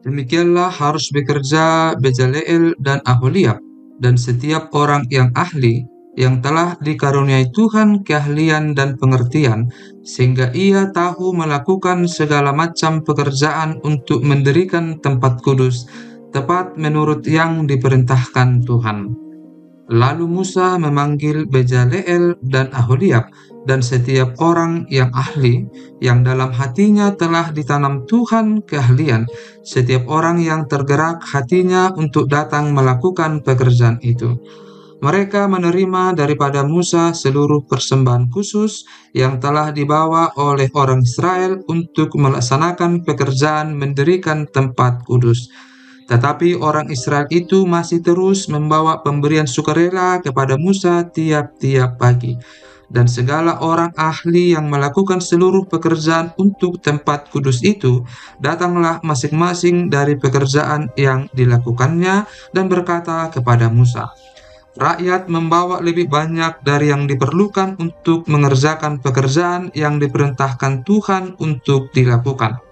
Demikianlah harus bekerja Bezaleel dan Aholiab, dan setiap orang yang ahli, yang telah dikaruniai Tuhan keahlian dan pengertian, sehingga ia tahu melakukan segala macam pekerjaan untuk mendirikan tempat kudus, tepat menurut yang diperintahkan Tuhan. Lalu Musa memanggil Bezaleel dan Aholiab dan setiap orang yang ahli, yang dalam hatinya telah ditanam Tuhan keahlian, setiap orang yang tergerak hatinya untuk datang melakukan pekerjaan itu. Mereka menerima daripada Musa seluruh persembahan khusus yang telah dibawa oleh orang Israel untuk melaksanakan pekerjaan mendirikan tempat kudus. Tetapi orang Israel itu masih terus membawa pemberian sukarela kepada Musa tiap-tiap pagi. Dan segala orang ahli yang melakukan seluruh pekerjaan untuk tempat kudus itu, datanglah masing-masing dari pekerjaan yang dilakukannya dan berkata kepada Musa, "Rakyat membawa lebih banyak dari yang diperlukan untuk mengerjakan pekerjaan yang diperintahkan Tuhan untuk dilakukan."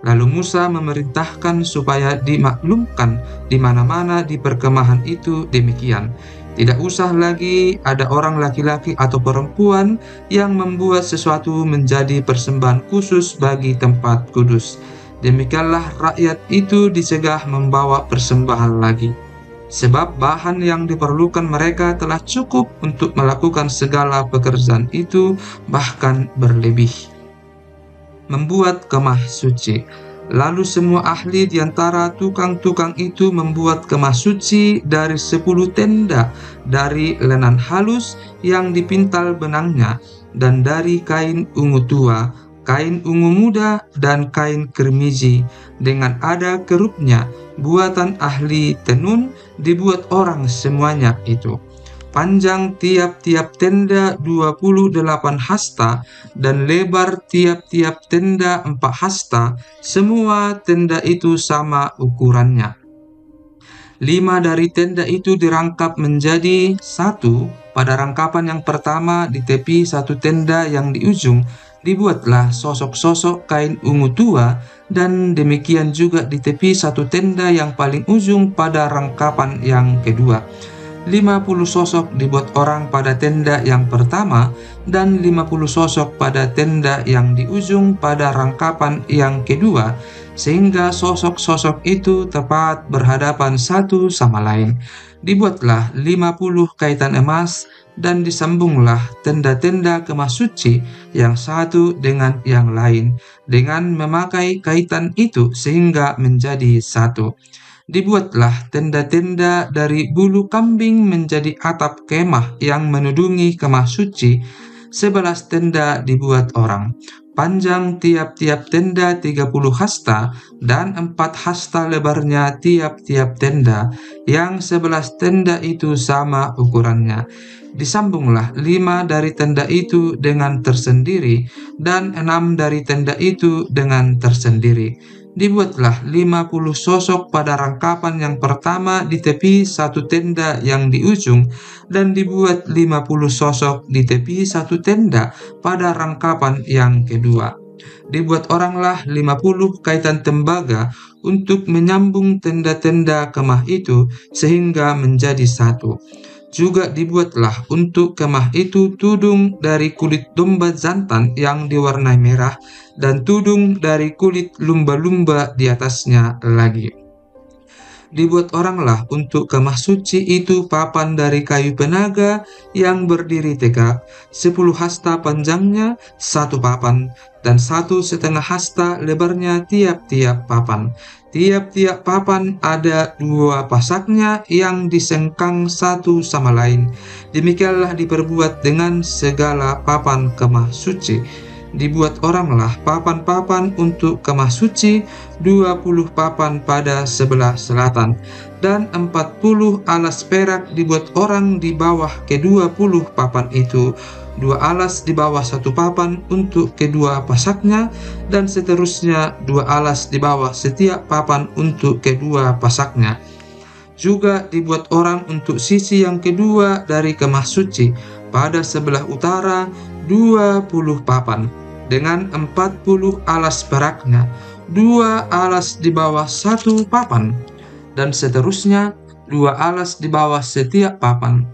Lalu Musa memerintahkan supaya dimaklumkan di mana-mana di perkemahan itu demikian. Tidak usah lagi ada orang laki-laki atau perempuan yang membuat sesuatu menjadi persembahan khusus bagi tempat kudus. Demikianlah rakyat itu dicegah membawa persembahan lagi. Sebab bahan yang diperlukan mereka telah cukup untuk melakukan segala pekerjaan itu, bahkan berlebih. Membuat kemah suci. Lalu semua ahli di antara tukang-tukang itu membuat kemah suci dari 10 tenda dari lenan halus yang dipintal benangnya, dan dari kain ungu tua, kain ungu muda, dan kain kermiji, dengan ada kerupnya, buatan ahli tenun, dibuat orang semuanya itu. Panjang tiap-tiap tenda 28 hasta, dan lebar tiap-tiap tenda 4 hasta, semua tenda itu sama ukurannya. 5 dari tenda itu dirangkap menjadi satu. Pada rangkapan yang pertama di tepi satu tenda yang di ujung, dibuatlah sosok-sosok kain ungu tua, dan demikian juga di tepi satu tenda yang paling ujung pada rangkapan yang kedua. 50 sosok dibuat orang pada tenda yang pertama, dan 50 sosok pada tenda yang di ujung pada rangkapan yang kedua, sehingga sosok-sosok itu tepat berhadapan satu sama lain. Dibuatlah 50 kaitan emas, dan disambunglah tenda-tenda kemah suci yang satu dengan yang lain, dengan memakai kaitan itu sehingga menjadi satu. Dibuatlah tenda-tenda dari bulu kambing menjadi atap kemah yang menudungi kemah suci. 11 tenda dibuat orang. Panjang tiap-tiap tenda 30 hasta, dan 4 hasta lebarnya tiap-tiap tenda, yang 11 tenda itu sama ukurannya. Disambunglah 5 dari tenda itu dengan tersendiri, dan 6 dari tenda itu dengan tersendiri. Dibuatlah 50 sosok pada rangkapan yang pertama di tepi satu tenda yang di ujung, dan dibuat 50 sosok di tepi satu tenda pada rangkapan yang kedua. Dibuat oranglah 50 kaitan tembaga untuk menyambung tenda-tenda kemah itu sehingga menjadi satu. Juga dibuatlah untuk kemah itu tudung dari kulit domba jantan yang diwarnai merah, dan tudung dari kulit lumba-lumba di atasnya lagi. Dibuat oranglah untuk kemah suci itu papan dari kayu penaga yang berdiri tegak, 10 hasta panjangnya satu papan, dan 1,5 hasta lebarnya tiap-tiap papan. Tiap-tiap papan ada 2 pasaknya yang disengkang satu sama lain. Demikianlah diperbuat dengan segala papan kemah suci. Dibuat oranglah papan-papan untuk kemah suci, 20 papan pada sebelah selatan, dan 40 alas perak dibuat orang di bawah ke-20 papan itu, 2 alas di bawah satu papan untuk kedua pasaknya, dan seterusnya 2 alas di bawah setiap papan untuk kedua pasaknya. Juga dibuat orang untuk sisi yang kedua dari kemah suci, pada sebelah utara 20 papan, dengan 40 alas peraknya. 2 alas di bawah satu papan, dan seterusnya 2 alas di bawah setiap papan.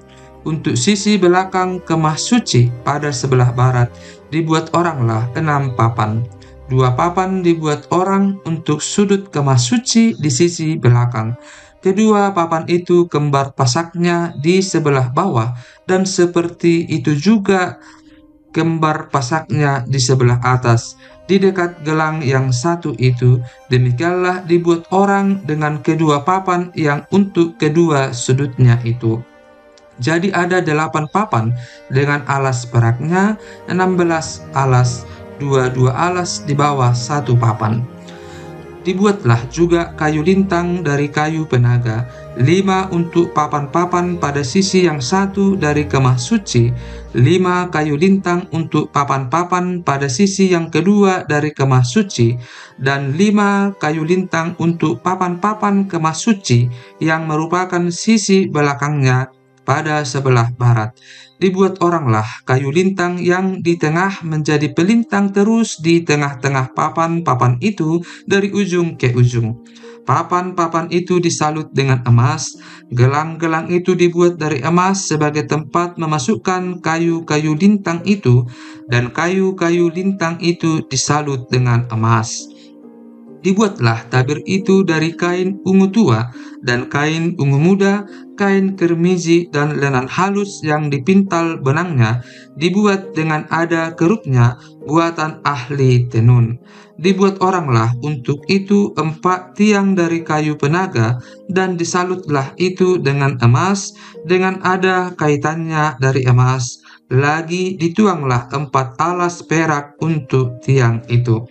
Untuk sisi belakang kemah suci pada sebelah barat dibuat oranglah 6 papan. 2 papan dibuat orang untuk sudut kemah suci di sisi belakang. Kedua papan itu kembar pasaknya di sebelah bawah, dan seperti itu juga kembar pasaknya di sebelah atas, di dekat gelang yang satu itu. Demikianlah dibuat orang dengan kedua papan yang untuk kedua sudutnya itu. Jadi ada 8 papan dengan alas peraknya, 16 alas, 2 alas di bawah satu papan. Dibuatlah juga kayu lintang dari kayu penaga, 5 untuk papan-papan pada sisi yang satu dari kemah suci, 5 kayu lintang untuk papan-papan pada sisi yang kedua dari kemah suci, dan 5 kayu lintang untuk papan-papan kemah suci yang merupakan sisi belakangnya pada sebelah barat. Dibuat oranglah kayu lintang yang di tengah menjadi pelintang terus di tengah-tengah papan-papan itu dari ujung ke ujung. Papan-papan itu disalut dengan emas. Gelang-gelang itu dibuat dari emas sebagai tempat memasukkan kayu-kayu lintang itu, dan kayu-kayu lintang itu disalut dengan emas. Dibuatlah tabir itu dari kain ungu tua dan kain ungu muda, kain kermizi dan lenan halus yang dipintal benangnya, dibuat dengan ada kerupnya, buatan ahli tenun. Dibuat oranglah untuk itu 4 tiang dari kayu penaga, dan disalutlah itu dengan emas, dengan ada kaitannya dari emas. Lagi dituanglah 4 alas perak untuk tiang itu.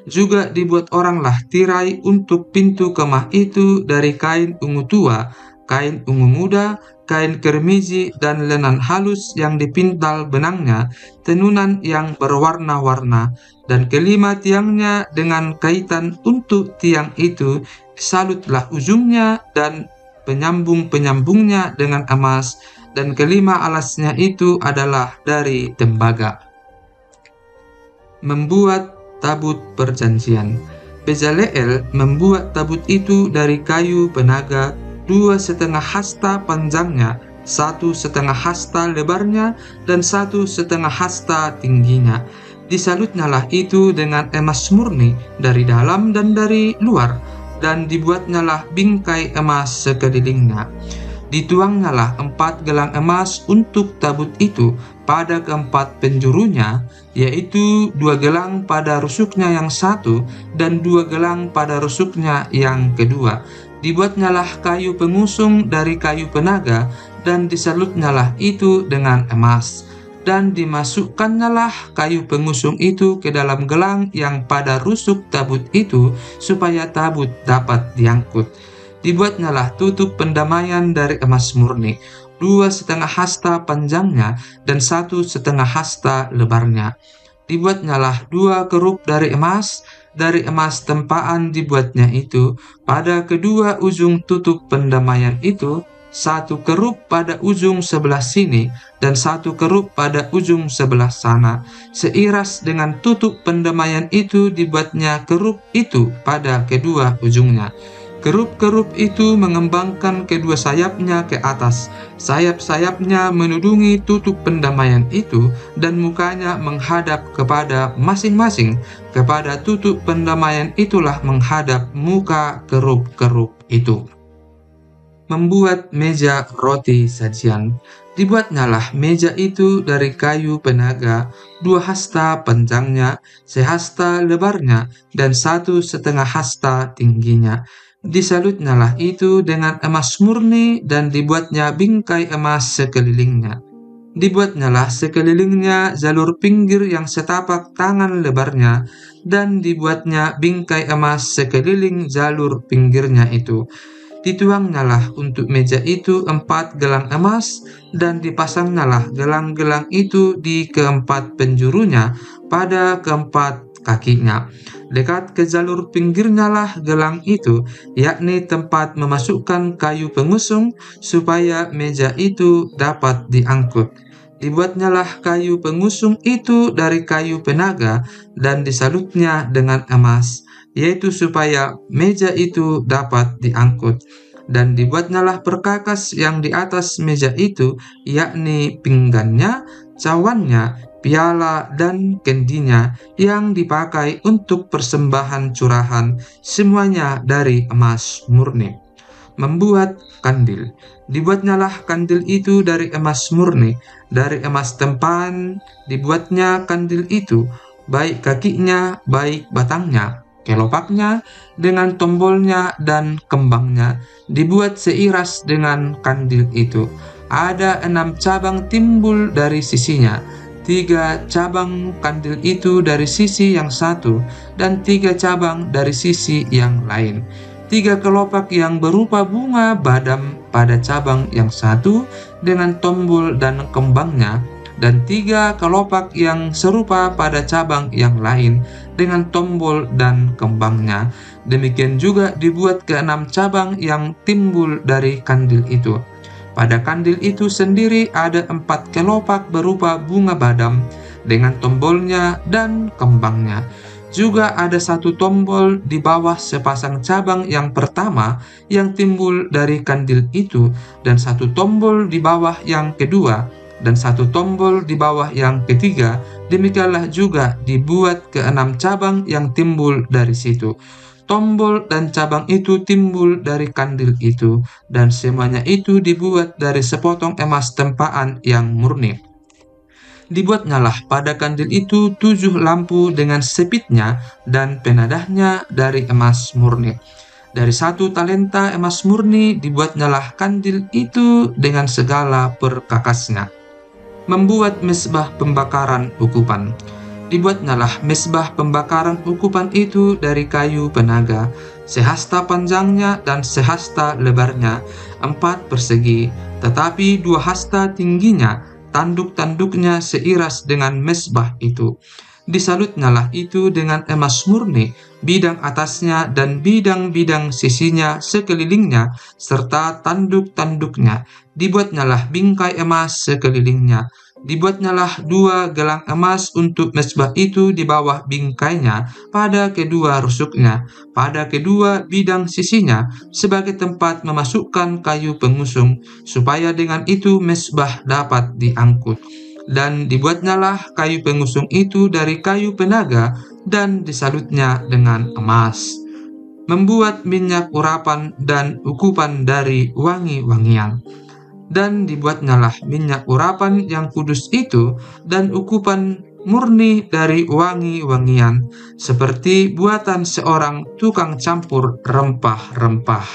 Juga dibuat oranglah tirai untuk pintu kemah itu dari kain ungu tua, kain ungu muda, kain kermizi dan lenan halus yang dipintal benangnya, tenunan yang berwarna-warna, dan kelima tiangnya dengan kaitan untuk tiang itu disalutlah ujungnya dan penyambung-penyambungnya dengan emas, dan kelima alasnya itu adalah dari tembaga. Membuat tabut perjanjian. Bezaleel membuat tabut itu dari kayu penaga, 2,5 hasta panjangnya, 1,5 hasta lebarnya, dan 1,5 hasta tingginya. Disalutnyalah itu dengan emas murni dari dalam dan dari luar, dan dibuatnyalah bingkai emas sekelilingnya. Dituangnyalah 4 gelang emas untuk tabut itu pada keempat penjurunya, yaitu 2 gelang pada rusuknya yang satu dan 2 gelang pada rusuknya yang kedua. Dibuatnyalah kayu pengusung dari kayu penaga, dan disalutnyalah itu dengan emas. Dan dimasukkannyalah kayu pengusung itu ke dalam gelang yang pada rusuk tabut itu, supaya tabut dapat diangkut. Dibuatnyalah tutup pendamaian dari emas murni, 2,5 hasta panjangnya dan 1,5 hasta lebarnya. Dibuatnyalah 2 kerup dari emas tempaan dibuatnya itu pada kedua ujung tutup pendamaian itu, 1 kerup pada ujung sebelah sini dan 1 kerup pada ujung sebelah sana. Seiras dengan tutup pendamaian itu dibuatnya kerup itu pada kedua ujungnya. Kerup-kerup itu mengembangkan kedua sayapnya ke atas. Sayap-sayapnya menudungi tutup pendamaian itu, dan mukanya menghadap kepada masing-masing. Kepada tutup pendamaian itulah menghadap muka kerup-kerup itu. Membuat meja roti sajian. Dibuatnyalah meja itu dari kayu penaga, 2 hasta panjangnya, 1 hasta lebarnya, dan 1,5 hasta tingginya. Disalutnyalah itu dengan emas murni, dan dibuatnya bingkai emas sekelilingnya. Dibuatnyalah sekelilingnya jalur pinggir yang setapak tangan lebarnya, dan dibuatnya bingkai emas sekeliling jalur pinggirnya itu. Dituangnyalah untuk meja itu 4 gelang emas, dan dipasangnyalah gelang-gelang itu di keempat penjurunya pada keempat kakinya. Dekat ke jalur pinggirnya lah gelang itu, yakni tempat memasukkan kayu pengusung, supaya meja itu dapat diangkut. Dibuatnyalah kayu pengusung itu dari kayu penaga, dan disalutnya dengan emas. yaitu supaya meja itu dapat diangkut. Dan dibuatnyalah perkakas yang di atas meja itu, yakni pinggannya, cawannya, piala, dan kendinya yang dipakai untuk persembahan curahan, semuanya dari emas murni. Membuat kandil. Dibuatnyalah kandil itu dari emas murni, dari emas tempan dibuatnya kandil itu, baik kakinya, baik batangnya, kelopaknya, dengan tombolnya dan kembangnya, dibuat seiras dengan kandil itu. Ada 6 cabang timbul dari sisinya, 3 cabang kandil itu dari sisi yang satu, dan 3 cabang dari sisi yang lain. 3 kelopak yang berupa bunga badam pada cabang yang satu dengan tombol dan kembangnya, dan 3 kelopak yang serupa pada cabang yang lain dengan tombol dan kembangnya. Demikian juga dibuat ke-6 cabang yang timbul dari kandil itu. Pada kandil itu sendiri ada 4 kelopak berupa bunga badam dengan tombolnya dan kembangnya. Juga ada 1 tombol di bawah sepasang cabang yang pertama yang timbul dari kandil itu, dan 1 tombol di bawah yang kedua, dan 1 tombol di bawah yang ketiga. Demikianlah juga dibuat ke-6 cabang yang timbul dari situ. Tombol dan cabang itu timbul dari kandil itu, dan semuanya itu dibuat dari sepotong emas tempaan yang murni. Dibuatnyalah pada kandil itu 7 lampu dengan sepitnya dan penadahnya dari emas murni. Dari 1 talenta emas murni dibuatnyalah kandil itu dengan segala perkakasnya. Membuat mesbah pembakaran ukupan. Dibuatnyalah mesbah pembakaran ukupan itu dari kayu penaga, sehasta panjangnya dan sehasta lebarnya, 4 persegi, tetapi 2 hasta tingginya, tanduk-tanduknya seiras dengan mesbah itu. Disalutnyalah itu dengan emas murni, bidang atasnya dan bidang-bidang sisinya sekelilingnya, serta tanduk-tanduknya. Dibuatnyalah bingkai emas sekelilingnya. Dibuatnyalah 2 gelang emas untuk mesbah itu di bawah bingkainya, pada kedua rusuknya, pada kedua bidang sisinya, sebagai tempat memasukkan kayu pengusung, supaya dengan itu mesbah dapat diangkut. Dan dibuatnyalah kayu pengusung itu dari kayu penaga, dan disalutnya dengan emas. Membuat minyak urapan dan ukupan dari wangi-wangian. Dan dibuatnyalah minyak urapan yang kudus itu dan ukupan murni dari wangi-wangian, seperti buatan seorang tukang campur rempah-rempah.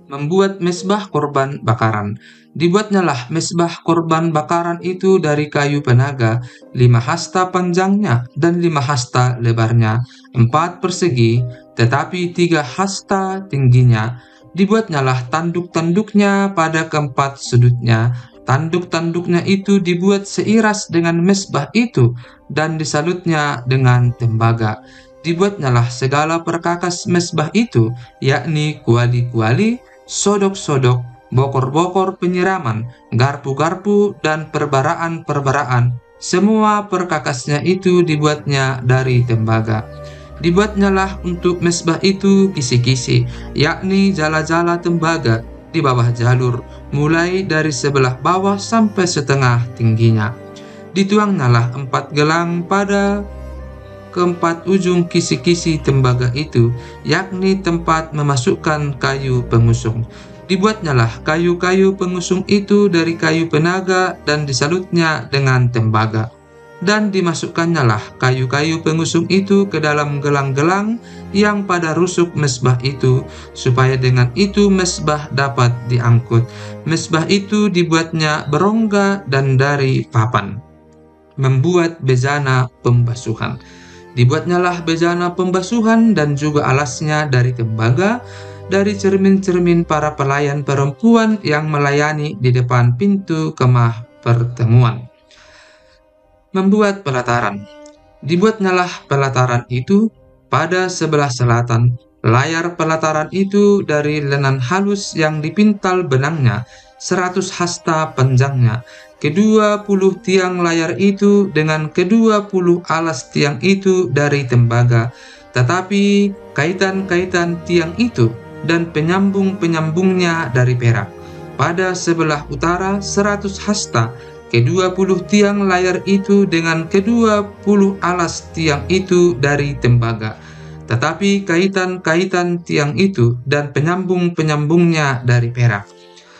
Membuat mesbah korban bakaran. Dibuatnyalah mesbah korban bakaran itu dari kayu penaga, 5 hasta panjangnya dan 5 hasta lebarnya, 4 persegi, tetapi 3 hasta tingginya. Dibuatnyalah tanduk-tanduknya pada keempat sudutnya. Tanduk-tanduknya itu dibuat seiras dengan mesbah itu, dan disalutnya dengan tembaga. Dibuatnyalah segala perkakas mesbah itu, yakni kuali-kuali, sodok-sodok, bokor-bokor penyiraman, garpu-garpu, dan perbaraan-perbaraan. Semua perkakasnya itu dibuatnya dari tembaga. Dibuatnyalah untuk mesbah itu kisi-kisi, yakni jala-jala tembaga di bawah jalur, mulai dari sebelah bawah sampai setengah tingginya. Dituangnyalah 4 gelang pada keempat ujung kisi-kisi tembaga itu, yakni tempat memasukkan kayu pengusung. Dibuatnyalah kayu-kayu pengusung itu dari kayu penaga dan disalutnya dengan tembaga. Dan dimasukannyalah kayu-kayu pengusung itu ke dalam gelang-gelang yang pada rusuk mesbah itu, supaya dengan itu mesbah dapat diangkut. Mesbah itu dibuatnya berongga dan dari papan. Membuat bejana pembasuhan. Dibuatnyalah bejana pembasuhan dan juga alasnya dari tembaga, dari cermin-cermin para pelayan perempuan yang melayani di depan pintu kemah pertemuan. Membuat pelataran. Dibuatnyalah pelataran itu pada sebelah selatan. Layar pelataran itu dari lenan halus yang dipintal benangnya, 100 hasta panjangnya. Kedua-puluh tiang layar itu dengan kedua-puluh alas tiang itu dari tembaga. tetapi kaitan-kaitan tiang itu dan penyambung-penyambungnya dari perak. Pada sebelah utara 100 hasta, ke-20 tiang layar itu dengan ke-20 alas tiang itu dari tembaga. Tetapi kaitan-kaitan tiang itu dan penyambung-penyambungnya dari perak.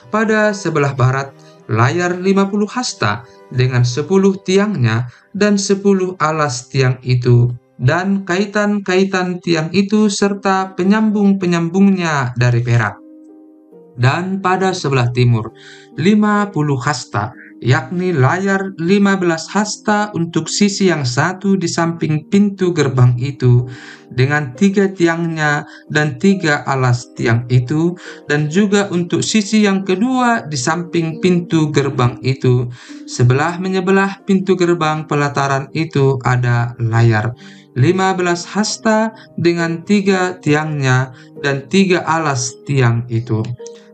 Pada sebelah barat, layar 50 hasta dengan 10 tiangnya dan 10 alas tiang itu, dan kaitan-kaitan tiang itu serta penyambung-penyambungnya dari perak. Dan pada sebelah timur, 50 hasta, yakni layar 15 hasta untuk sisi yang satu di samping pintu gerbang itu, dengan 3 tiangnya dan 3 alas tiang itu, dan juga untuk sisi yang kedua di samping pintu gerbang itu. Sebelah menyebelah pintu gerbang pelataran itu ada layar 15 hasta dengan 3 tiangnya dan 3 alas tiang itu.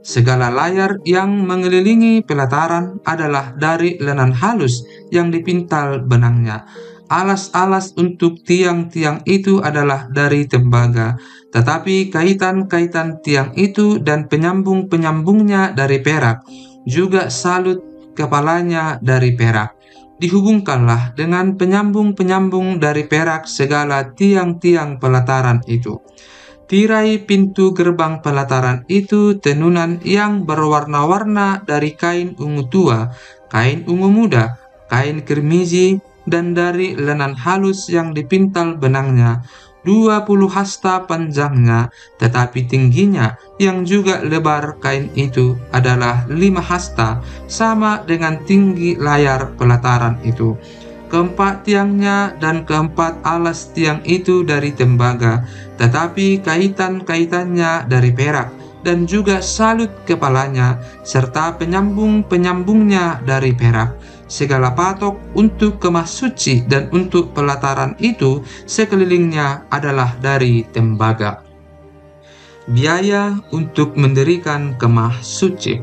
Segala layar yang mengelilingi pelataran adalah dari lenan halus yang dipintal benangnya. Alas-alas untuk tiang-tiang itu adalah dari tembaga, tetapi kaitan-kaitan tiang itu dan penyambung-penyambungnya dari perak, juga salut kepalanya dari perak. Dihubungkanlah dengan penyambung-penyambung dari perak segala tiang-tiang pelataran itu. Tirai pintu gerbang pelataran itu tenunan yang berwarna-warna dari kain ungu tua, kain ungu muda, kain kirmizi, dan dari lenan halus yang dipintal benangnya. 20 hasta panjangnya, tetapi tingginya yang juga lebar kain itu adalah 5 hasta, sama dengan tinggi layar pelataran itu. Keempat tiangnya dan keempat alas tiang itu dari tembaga, tetapi kaitan-kaitannya dari perak, dan juga salut kepalanya, serta penyambung-penyambungnya dari perak. Segala patok untuk kemah suci dan untuk pelataran itu sekelilingnya adalah dari tembaga. Biaya untuk mendirikan kemah suci.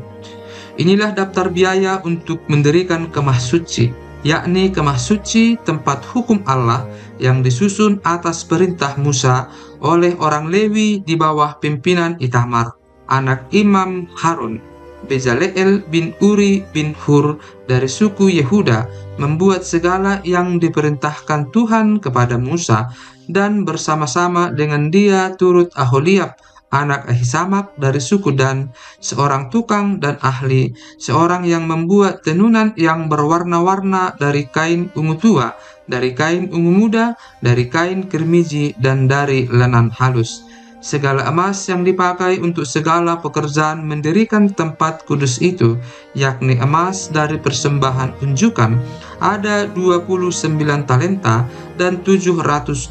Inilah daftar biaya untuk mendirikan kemah suci, yakni kemah suci tempat hukum Allah yang disusun atas perintah Musa oleh orang Lewi di bawah pimpinan Itamar, anak Imam Harun. Bezaleel bin Uri bin Hur dari suku Yehuda membuat segala yang diperintahkan Tuhan kepada Musa, dan bersama-sama dengan dia turut Aholiab anak Ahisamak dari suku Dan, seorang tukang dan ahli, seorang yang membuat tenunan yang berwarna-warna dari kain ungu tua, dari kain ungu muda, dari kain kirmizi, dan dari lenan halus. Segala emas yang dipakai untuk segala pekerjaan mendirikan tempat kudus itu, yakni emas dari persembahan unjukan, ada 29 talenta dan 730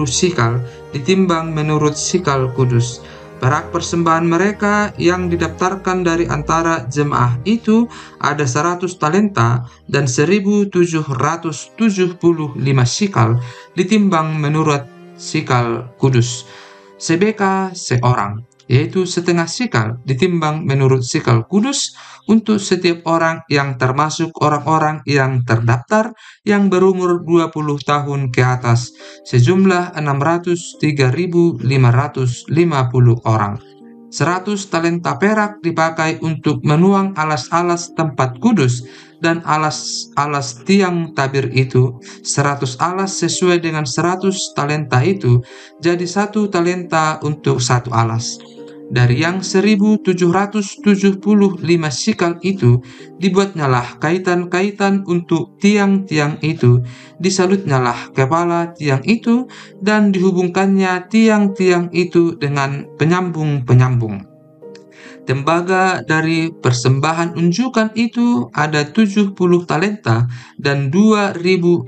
sikal, ditimbang menurut sikal kudus. Perak persembahan mereka yang didaftarkan dari antara jemaah itu ada 100 talenta dan 1775 sikal, ditimbang menurut sikal kudus. Sebeka seorang, yaitu setengah sikal, ditimbang menurut sikal kudus untuk setiap orang yang termasuk orang-orang yang terdaftar yang berumur 20 tahun ke atas, sejumlah 603.550 orang. 100 talenta perak dipakai untuk menuang alas-alas tempat kudus dan alas-alas tiang tabir itu. 100 alas sesuai dengan 100 talenta itu, jadi 1 talenta untuk 1 alas. Dari yang 1775 sikal itu dibuatnyalah kaitan-kaitan untuk tiang-tiang itu, disalutnyalah kepala tiang itu, dan dihubungkannya tiang-tiang itu dengan penyambung-penyambung. Tembaga dari persembahan unjukan itu ada 70 talenta dan 2.400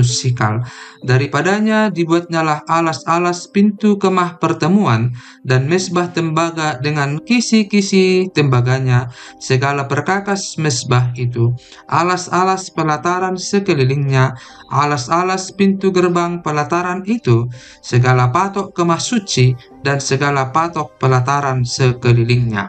sikal. Daripadanya dibuatnyalah alas-alas pintu kemah pertemuan dan mesbah tembaga dengan kisi-kisi tembaganya, segala perkakas mesbah itu, alas-alas pelataran sekelilingnya, alas-alas pintu gerbang pelataran itu, segala patok kemah suci, dan segala patok pelataran sekelilingnya.